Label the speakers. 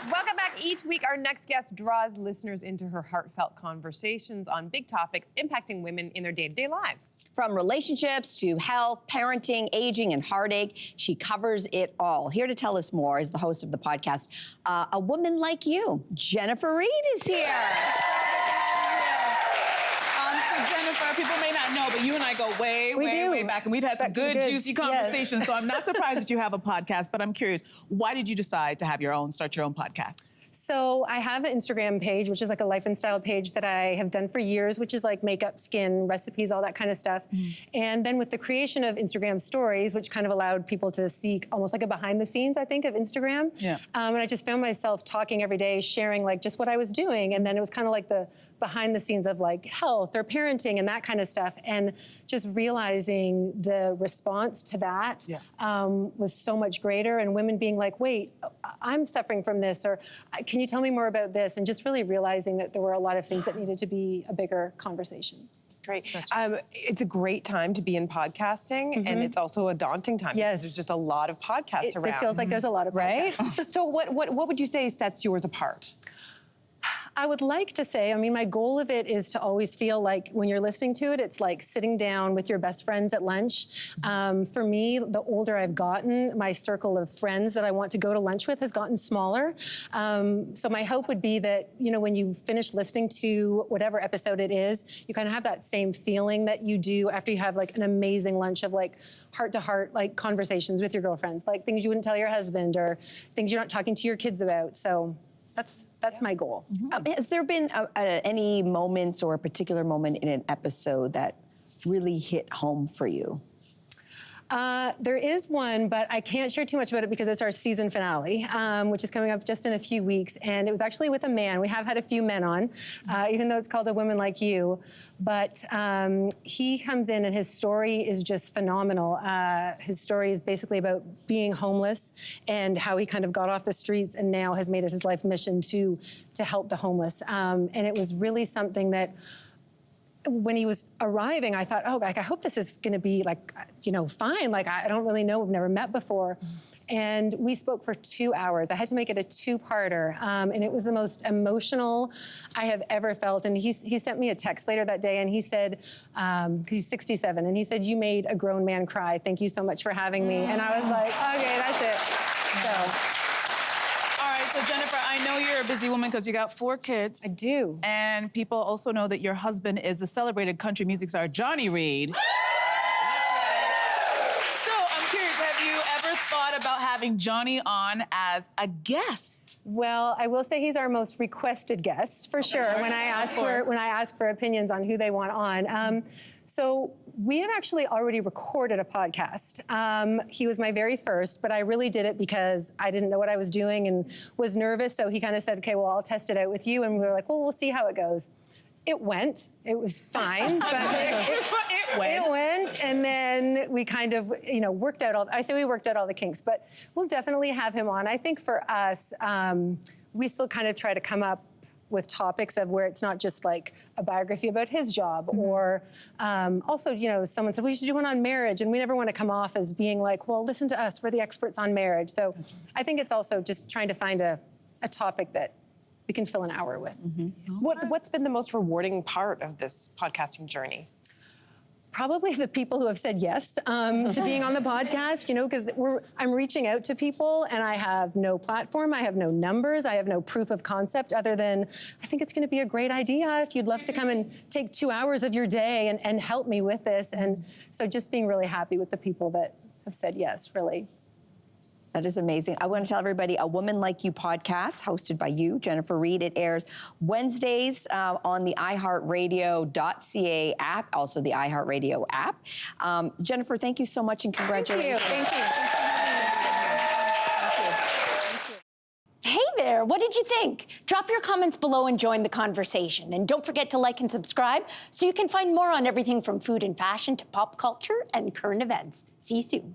Speaker 1: Welcome back. Each week, our next guest draws listeners into her heartfelt conversations on big topics impacting women in their day-to-day lives.
Speaker 2: From relationships to health, parenting, aging, and heartache, she covers it all. Here to tell us more is the host of the podcast, A Woman Like You. Jennifer Reid is here.
Speaker 3: Jennifer, people may not know, but you and I go way back, and we've had some good, juicy conversations. Yes. So I'm not surprised that you have a podcast, but I'm curious, why did you decide to have start your own podcast?
Speaker 4: So I have an Instagram page, which is like a life and style page that I have done for years, which is like makeup, skin, recipes, all that kind of stuff. And then with the creation of Instagram stories, which kind of allowed people to see almost like a behind the scenes, I think, of Instagram.
Speaker 3: Yeah.
Speaker 4: And I just found myself talking every day, sharing like just what I was doing. And then it was kind of like the behind the scenes of like health or parenting and that kind of stuff. And just realizing the response to that was so much greater. And women being like, wait, I'm suffering from this, or can you tell me more about this? And just really realizing that there were a lot of things that needed to be a bigger conversation.
Speaker 1: It's great. It's a great time to be in podcasting, and it's also a daunting time.
Speaker 4: Yes.
Speaker 1: Because there's just a lot of podcasts around.
Speaker 4: It feels like there's a lot of podcasts.
Speaker 1: Right? So what would you say sets yours apart?
Speaker 4: I would like to say, I mean, my goal of it is to always feel like when you're listening to it, it's like sitting down with your best friends at lunch. For me, the older I've gotten, my circle of friends that I want to go to lunch with has gotten smaller. So my hope would be that, you know, when you finish listening to whatever episode it is, you kind of have that same feeling that you do after you have like an amazing lunch of like heart-to-heart like conversations with your girlfriends, like things you wouldn't tell your husband or things you're not talking to your kids about. So that's my goal.
Speaker 2: Has there been any moments or a particular moment in an episode that really hit home for you?
Speaker 4: There is one, but I can't share too much about it because it's our season finale, which is coming up just in a few weeks. And it was actually with a man. We have had a few men on, even though it's called A Woman Like You. But he comes in and his story is just phenomenal. His story is basically about being homeless and how he kind of got off the streets and now has made it his life mission to help the homeless. And it was really something that when he was arriving, I thought, oh, like, I hope this is going to be like, you know, fine. Like, I don't really know. We've never met before. And we spoke for 2 hours. I had to make it a two-parter. And it was the most emotional I have ever felt. And he sent me a text later that day and he said, he's 67. And he said, you made a grown man cry. Thank you so much for having me. And I was like, okay, that's it. So.
Speaker 3: So Jennifer, I know you're a busy woman because you got 4 kids.
Speaker 4: I do.
Speaker 3: And people also know that your husband is the celebrated country music star, Johnny Reid. So I'm curious, have you ever thought about having Johnny on as a guest?
Speaker 4: Well, I will say he's our most requested guest, for sure, when I ask for opinions on who they want on. So we have actually already recorded a podcast. He was my very first, but I really did it because I didn't know what I was doing and was nervous. So he kind of said, okay, well, I'll test it out with you. And we were like, well, we'll see how it goes. It went. It was fine. But it went. And then we kind of, you know, worked out we worked out all the kinks, but we'll definitely have him on. I think for us, we still kind of try to come up with topics of where it's not just like a biography about his job or also, you know, someone said, well, you should do one on marriage. And we never want to come off as being like, well, listen to us, we're the experts on marriage. So I think it's also just trying to find a topic that we can fill an hour with.
Speaker 1: What's been the most rewarding part of this podcasting journey?
Speaker 4: Probably the people who have said yes to being on the podcast, you know, because I'm reaching out to people and I have no platform, I have no numbers, I have no proof of concept other than I think it's going to be a great idea if you'd love to come and take 2 hours of your day and help me with this. And so just being really happy with the people that have said yes, really.
Speaker 2: That is amazing. I want to tell everybody, A Woman Like You podcast, hosted by you, Jennifer Reid. It airs Wednesdays on the iHeartRadio.ca app, also the iHeartRadio app. Jennifer, thank you so much and congratulations.
Speaker 4: Thank you.
Speaker 5: Hey there, what did you think? Drop your comments below and join the conversation. And don't forget to like and subscribe so you can find more on everything from food and fashion to pop culture and current events. See you soon.